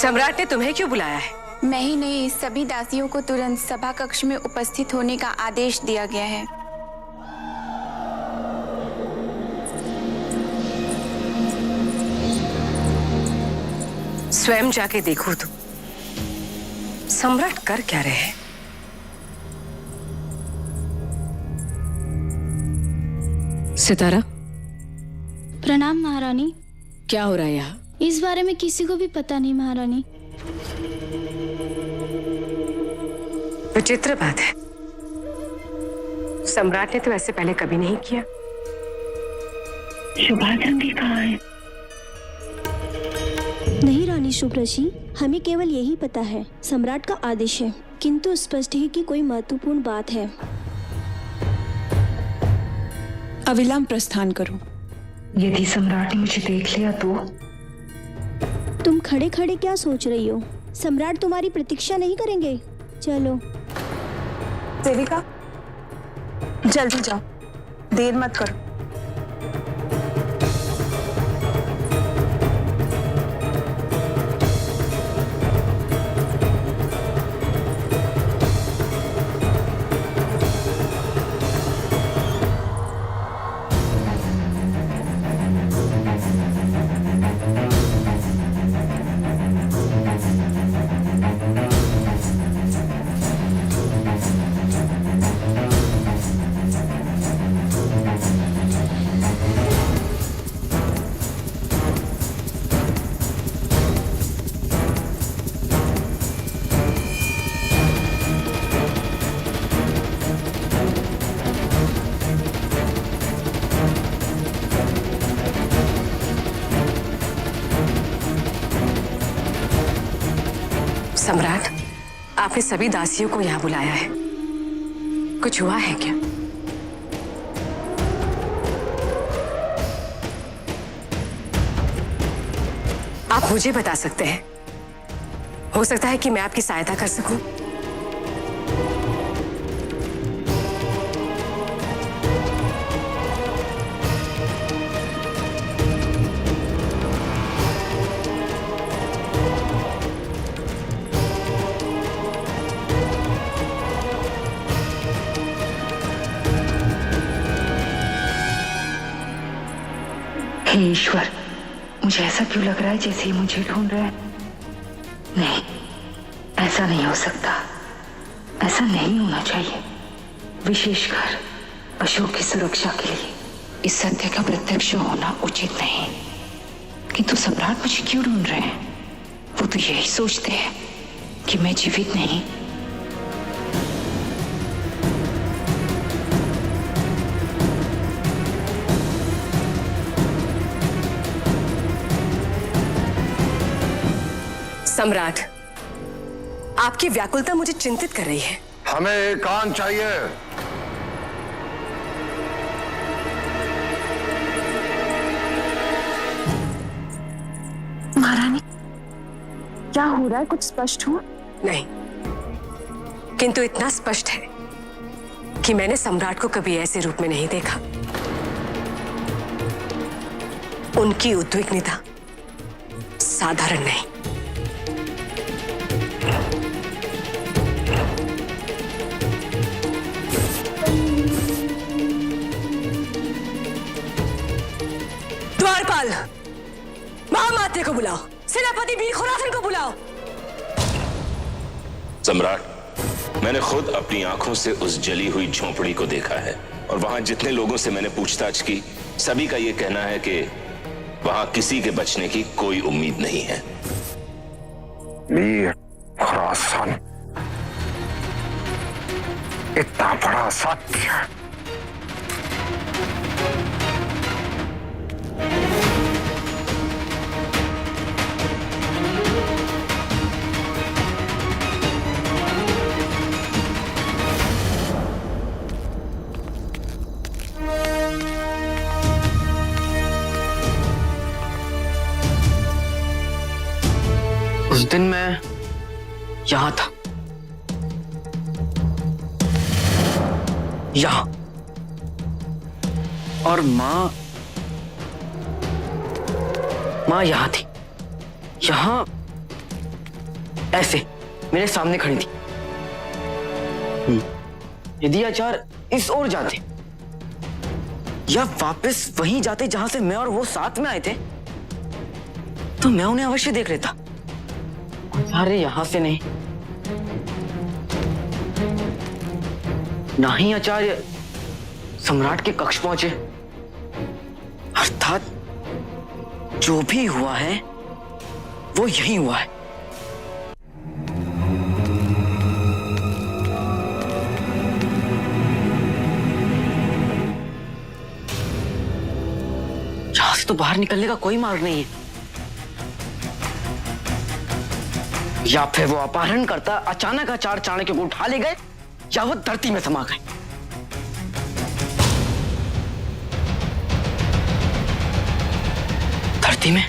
सम्राट ने तुम्हें क्यों बुलाया है? मैं ही नहीं, सभी दासियों को तुरंत सभा कक्ष में उपस्थित होने का आदेश दिया गया है। स्वयं जाके देखो तो सम्राट कर क्या रहे हैं? सितारा, प्रणाम महारानी। क्या हो रहा है यहाँ? इस बारे में किसी को भी पता नहीं महारानी। विचित्र बात है, सम्राट ने तो ऐसे पहले कभी नहीं किया। शुभारंभी कहाँ है? नहीं रानी शुभ्रशी, हमें केवल यही पता है सम्राट का आदेश है, किंतु स्पष्ट है कि कोई महत्वपूर्ण बात है। अविलंब प्रस्थान करो। यदि सम्राट ने मुझे देख लिया तो? तुम खड़े खड़े क्या सोच रही हो? सम्राट तुम्हारी प्रतीक्षा नहीं करेंगे। चलो। सेविका, जल्दी जाओ, देर मत करो। सम्राट, आपने सभी दासियों को यहाँ बुलाया है, कुछ हुआ है क्या? आप मुझे बता सकते हैं, हो सकता है कि मैं आपकी सहायता कर सकूं। हे ईश्वर, मुझे ऐसा क्यों लग रहा है जैसे ही मुझे ढूंढ रहे हैं? नहीं, ऐसा नहीं हो सकता, ऐसा नहीं होना चाहिए। विशेषकर अशोक की सुरक्षा के लिए इस सत्य का प्रत्यक्ष होना उचित नहीं। किंतु सम्राट मुझे क्यों ढूंढ रहे हैं? वो तो यही सोचते हैं कि मैं जीवित नहीं। सम्राट, आपकी व्याकुलता मुझे चिंतित कर रही है। हमें एकांत चाहिए। महारानी, क्या हो रहा है? कुछ स्पष्ट हो? नहीं, किंतु इतना स्पष्ट है कि मैंने सम्राट को कभी ऐसे रूप में नहीं देखा। उनकी उद्विग्नता साधारण नहीं। द्वारपाल, महामात्य को बुलाओ, सेनापति वीर खुरासन को बुलाओ। सम्राट, मैंने खुद अपनी आंखों से उस जली हुई झोंपड़ी को देखा है और वहां जितने लोगों से मैंने पूछताछ की, सभी का यह कहना है कि वहां किसी के बचने की कोई उम्मीद नहीं है। वीर खुरासन, इतना बड़ा सत्य। उस दिन मैं यहां था, यहां, और मां यहां थी, यहां ऐसे मेरे सामने खड़ी थी। यदि आचार्य इस ओर जाते या वापस वहीं जाते जहां से मैं और वो साथ में आए थे, तो मैं उन्हें अवश्य देख लेता। अरे यहां से नहीं, ना ही आचार्य सम्राट के कक्ष पहुंचे। अर्थात जो भी हुआ है वो यही हुआ है। यहां से तो बाहर निकलने का कोई मार्ग नहीं है। या फिर वो अपहरण करता अचानक आचार्य चाणक्य को उठा ले गए, या वो धरती में समा गए। धरती में?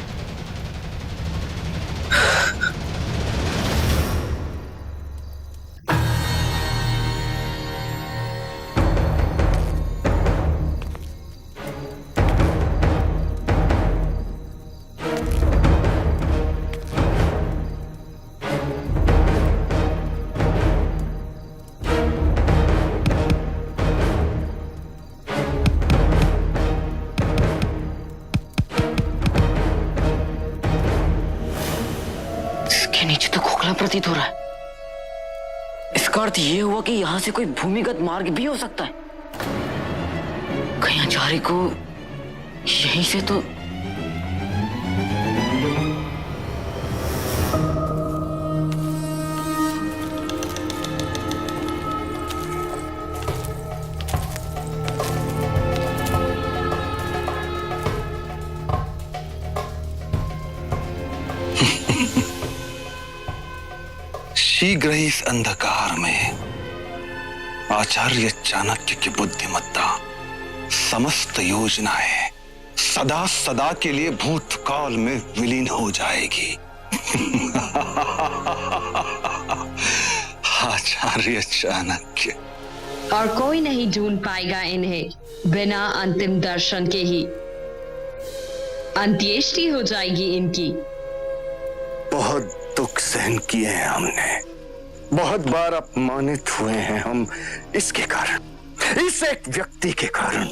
नीचे तो खोखला प्रतीत हो रहा है। इसका अर्थ यह हुआ कि यहां से कोई भूमिगत मार्ग भी हो सकता है। कहीं आचार्य को यहीं से तो शीघ्र ही इस अंधकार में आचार्य चाणक्य की बुद्धिमत्ता, समस्त योजनाएं सदा सदा के लिए भूतकाल में विलीन हो जाएगी। आचार्य चाणक्य, और कोई नहीं ढूंढ पाएगा इन्हें। बिना अंतिम दर्शन के ही अंत्येष्टि हो जाएगी इनकी। बहुत दुख सहन किए हैं हमने, बहुत बार अपमानित हुए हैं हम इसके कारण, इस एक व्यक्ति के कारण।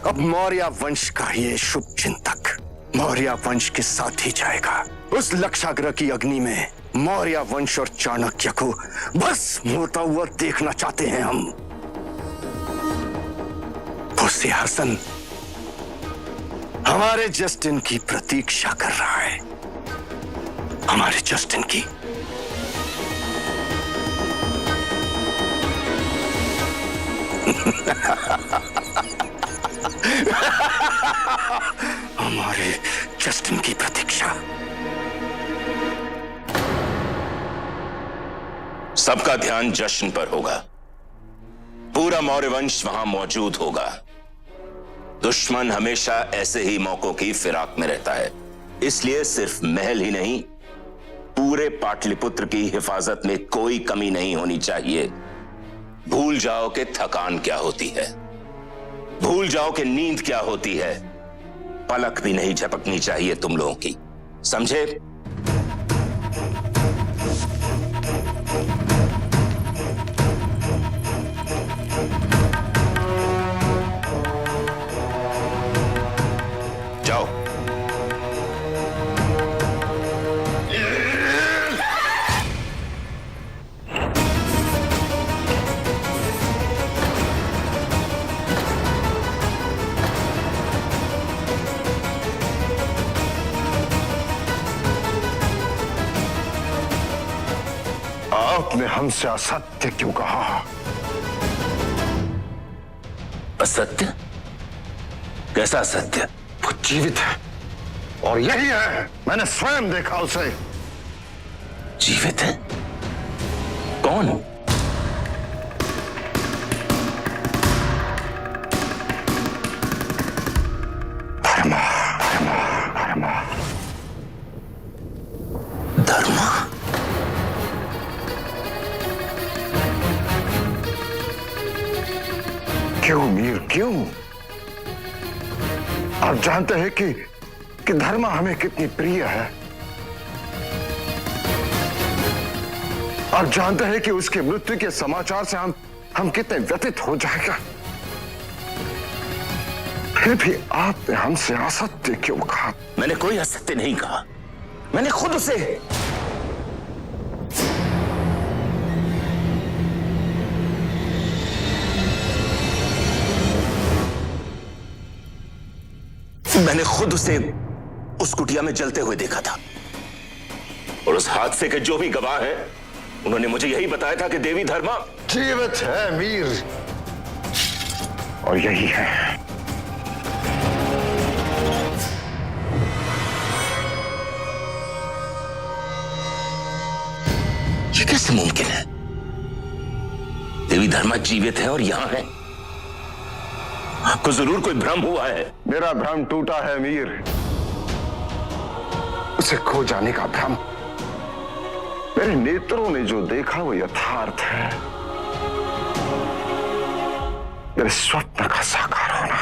अब मौर्य वंश का ये शुभ चिंतक मौर्य वंश के साथ ही जाएगा। उस लक्षाग्रह की अग्नि में मौर्य वंश और चाणक्य को बस होता हुआ देखना चाहते हैं हम। वो सिंहासन हमारे जस्टिन की प्रतीक्षा कर रहा है, हमारे जस्टिन की। हमारे जस्टिन की प्रतीक्षा। सबका ध्यान जश्न पर होगा। पूरा मौर्य वंश वहां मौजूद होगा। दुश्मन हमेशा ऐसे ही मौकों की फिराक में रहता है, इसलिए सिर्फ महल ही नहीं, पूरे पाटलिपुत्र की हिफाजत में कोई कमी नहीं होनी चाहिए। भूल जाओ कि थकान क्या होती है, भूल जाओ कि नींद क्या होती है। पलक भी नहीं झपकनी चाहिए तुम लोगों की, समझे? जाओ। आपने हमसे असत्य क्यों कहा? असत्य? कैसा असत्य? वो जीवित है और यही है, मैंने स्वयं देखा उसे। जीवित है? कौन? धर्मा, धर्मा, धर्मा। धर्मा? क्यों मीर, क्यों? आप जानते हैं कि धर्मा हमें कितनी प्रिय है। आप जानते हैं कि उसकी मृत्यु के समाचार से हम कितने व्यथित हो जाएगा। फिर भी आपने हमसे असत्य क्यों कहा? मैंने कोई असत्य नहीं कहा, मैंने खुद उसे उस कुटिया में जलते हुए देखा था। और उस हादसे के जो भी गवाह हैं, उन्होंने मुझे यही बताया था कि देवी धर्मा जीवित है मीर, और यही है। ये कैसे मुमकिन है? देवी धर्मा जीवित है और यहां है। आपको जरूर कोई भ्रम हुआ है। मेरा भ्रम टूटा है मीर। उसे खो जाने का भ्रम। मेरे नेत्रों ने जो देखा वो यथार्थ है। मेरे स्वप्न का साकार होना।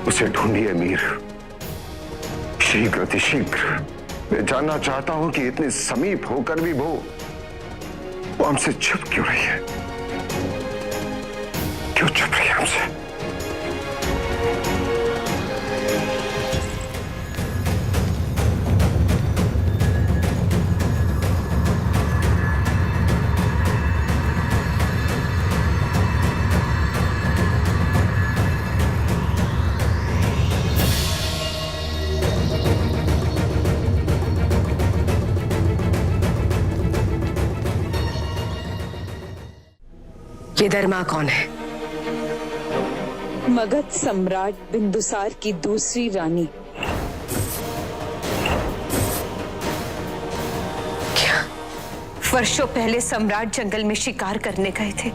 उसे ढूंढिए मीर, शीघ्र अतिशीघ्र। मैं जानना चाहता हूं कि इतने समीप होकर भी वो हमसे छुप क्यों रही है? क्यों छुप रही है हमसे? ये धर्मा कौन है? मगध सम्राट बिंदुसार की दूसरी रानी। क्या वर्षों पहले सम्राट जंगल में शिकार करने गए थे,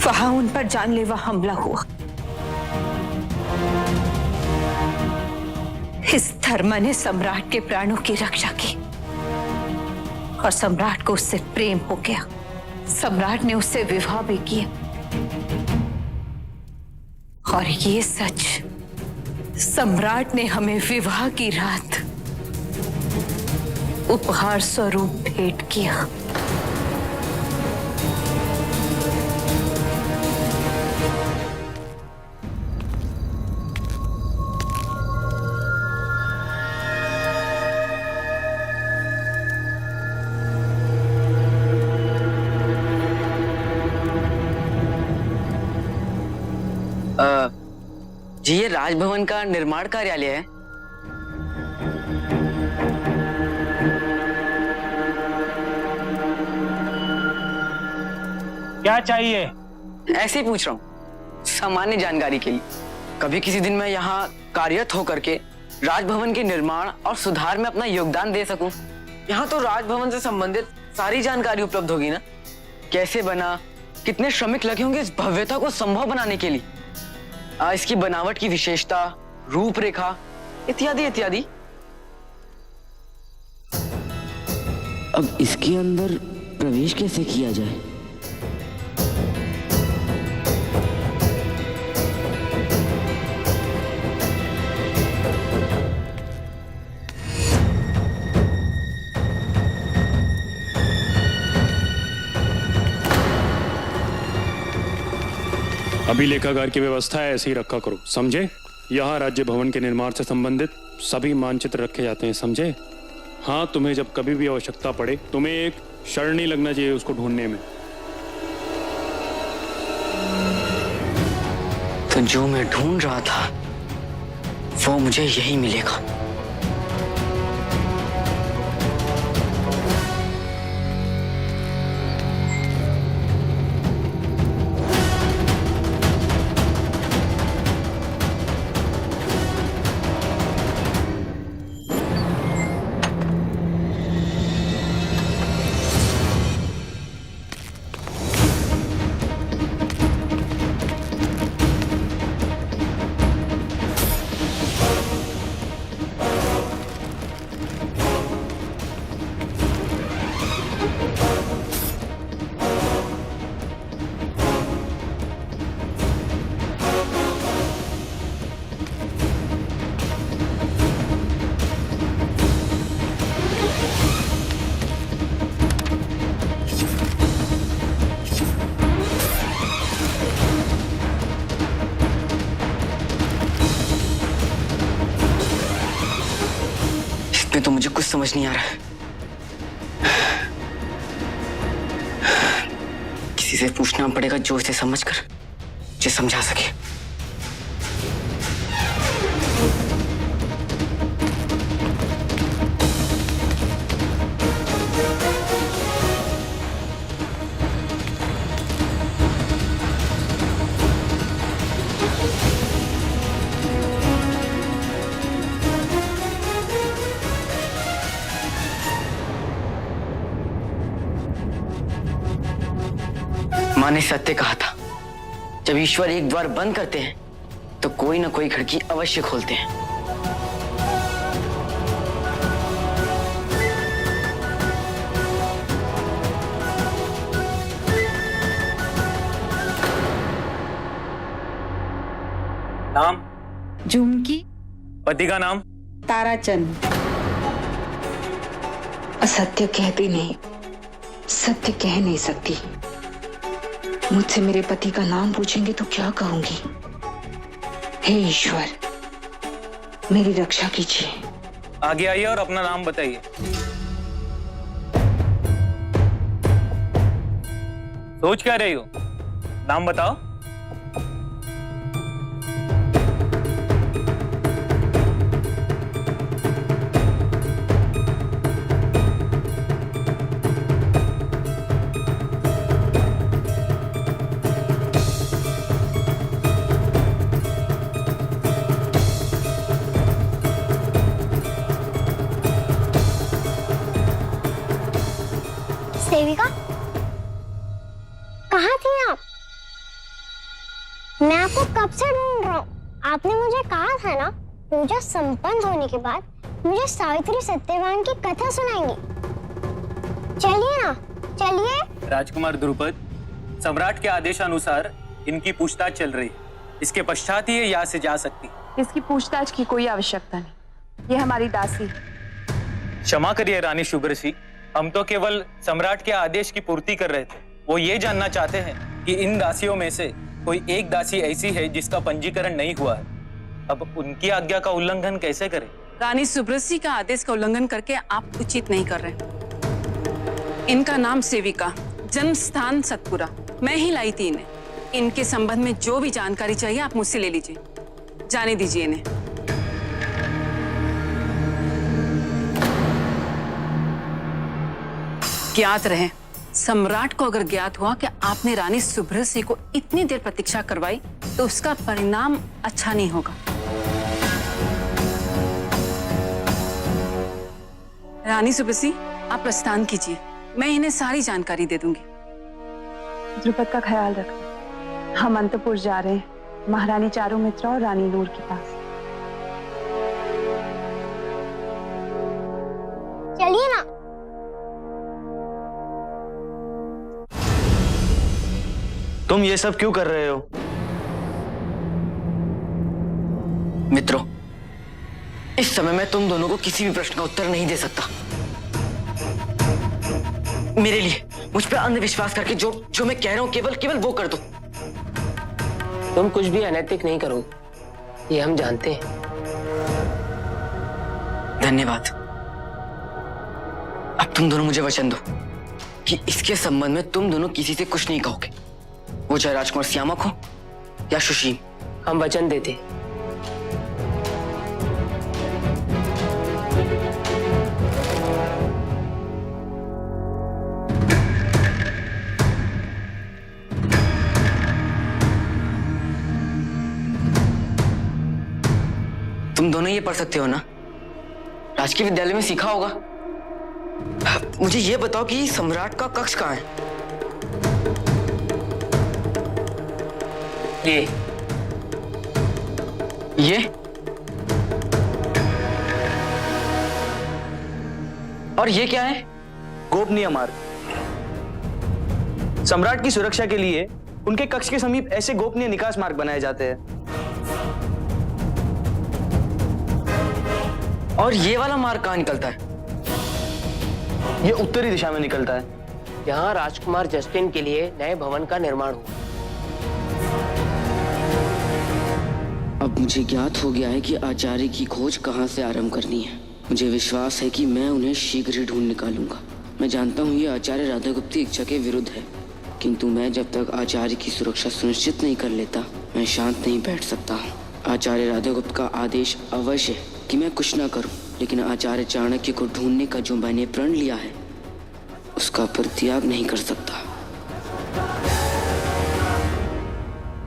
वहां उन पर जानलेवा हमला हुआ। इस धर्मा ने सम्राट के प्राणों की रक्षा की और सम्राट को उससे प्रेम हो गया। सम्राट ने उससे विवाह भी किया और ये सच, सम्राट ने हमें विवाह की रात उपहार स्वरूप भेंट किया। जी, ये राजभवन का निर्माण कार्यालय है। क्या चाहिए? ऐसे ही पूछ रहा हूँ, सामान्य जानकारी के लिए। कभी किसी दिन मैं यहाँ कार्यरत होकर के राजभवन के निर्माण और सुधार में अपना योगदान दे सकूं। यहाँ तो राजभवन से संबंधित सारी जानकारी उपलब्ध होगी ना? कैसे बना, कितने श्रमिक लगे होंगे इस भव्यता को संभव बनाने के लिए, इसकी बनावट की विशेषता, रूपरेखा इत्यादि इत्यादि। अब इसके अंदर प्रवेश कैसे किया जाए? अभी लेखागार की व्यवस्था है, ऐसे ही रखा करो, समझे? यहाँ राज्य भवन के निर्माण से संबंधित सभी मानचित्र रखे जाते हैं, समझे? हाँ, तुम्हें जब कभी भी आवश्यकता पड़े, तुम्हें एक क्षण नहीं लगना चाहिए उसको ढूंढने में। तो जो मैं ढूंढ रहा था वो मुझे यही मिलेगा। मुझे कुछ समझ नहीं आ रहा है। किसी से पूछना पड़ेगा जो इसे समझकर मुझे समझा सके। मां ने सत्य कहा था, जब ईश्वर एक द्वार बंद करते हैं तो कोई ना कोई खिड़की अवश्य खोलते हैं। नाम? झुमकी। पति का नाम? ताराचंद। असत्य कहती नहीं, सत्य कह नहीं सकती। मुझसे मेरे पति का नाम पूछेंगे तो क्या कहूंगी? हे ईश्वर, मेरी रक्षा कीजिए। आगे आइए और अपना नाम बताइए। सोच क्या रही हो? नाम बताओ। सेविका, कहाँ थी आप? मैं आपको कब से ढूंढ रहा हूँ। आपने मुझे कहा था ना, पूजा संपन्न होने के बाद मुझे सावित्री सत्यवान की कथा सुनाएंगी। चलिए ना, चलिए। राजकुमार द्रुपद, सम्राट के आदेशानुसार इनकी पूछताछ चल रही है। इसके पश्चात ही ये यहाँ से जा सकती। इसकी पूछताछ की कोई आवश्यकता नहीं, ये हमारी दासी। क्षमा करिए रानी शुभ्रसी, हम तो केवल सम्राट के आदेश की पूर्ति कर रहे थे। वो ये जानना चाहते हैं कि इन दासियों में से कोई एक दासी ऐसी है जिसका पंजीकरण नहीं हुआ है। अब उनकी आज्ञा का उल्लंघन कैसे करें? रानी सुब्रसी का आदेश का उल्लंघन करके आप उचित नहीं कर रहे। इनका नाम सेविका, जन्म स्थान सतपुरा। मैं ही लाई थी इन्हें। इनके संबंध में जो भी जानकारी चाहिए आप मुझसे ले लीजिए। जाने दीजिए इन्हें। ज्ञात रहे, सम्राट को अगर ज्ञात हुआ कि आपने रानी सुब्रसी को इतनी देर प्रतीक्षा करवाई तो उसका परिणाम अच्छा नहीं होगा। रानी सुब्रसी, आप प्रस्थान कीजिए, मैं इन्हें सारी जानकारी दे दूंगी। द्रुपद का ख्याल रखना। हम अंतपुर जा रहे हैं, महारानी चारुमित्रा और रानी नूर के पास। चलिए ना। तुम ये सब क्यों कर रहे हो? मित्रों, इस समय मैं तुम दोनों को किसी भी प्रश्न का उत्तर नहीं दे सकता। मेरे लिए मुझ पर अंधविश्वास करके जो मैं कह रहा हूं केवल वो कर दो। तुम कुछ भी अनैतिक नहीं करो, ये हम जानते हैं। धन्यवाद। अब तुम दोनों मुझे वचन दो कि इसके संबंध में तुम दोनों किसी से कुछ नहीं कहोगे, वो चाहे राजकुमार श्यामक हो या सुशील। हम वचन देते। तुम दोनों ये पढ़ सकते हो ना? राजकीय विद्यालय में सीखा होगा। मुझे ये बताओ कि सम्राट का कक्ष कहाँ है? ये और ये क्या है? गोपनीय मार्ग। सम्राट की सुरक्षा के लिए उनके कक्ष के समीप ऐसे गोपनीय निकास मार्ग बनाए जाते हैं। और ये वाला मार्ग कहाँ निकलता है? ये उत्तरी दिशा में निकलता है। यहाँ राजकुमार जस्टिन के लिए नए भवन का निर्माण हुआ। अब मुझे ज्ञात हो गया है कि आचार्य की खोज कहाँ से आरंभ करनी है। मुझे विश्वास है कि मैं उन्हें शीघ्र ही ढूंढ निकालूंगा। मैं जानता हूँ ये आचार्य राधागुप्त की इच्छा के विरुद्ध है, किंतु मैं जब तक आचार्य की सुरक्षा सुनिश्चित नहीं कर लेता मैं शांत नहीं बैठ सकता हूँ। आचार्य राधागुप्त का आदेश अवश्य है कि मैं कुछ ना करूं, लेकिन आचार्य चाणक्य को ढूंढने का जो मैंने प्रण लिया है उसका परित्याग नहीं कर सकता।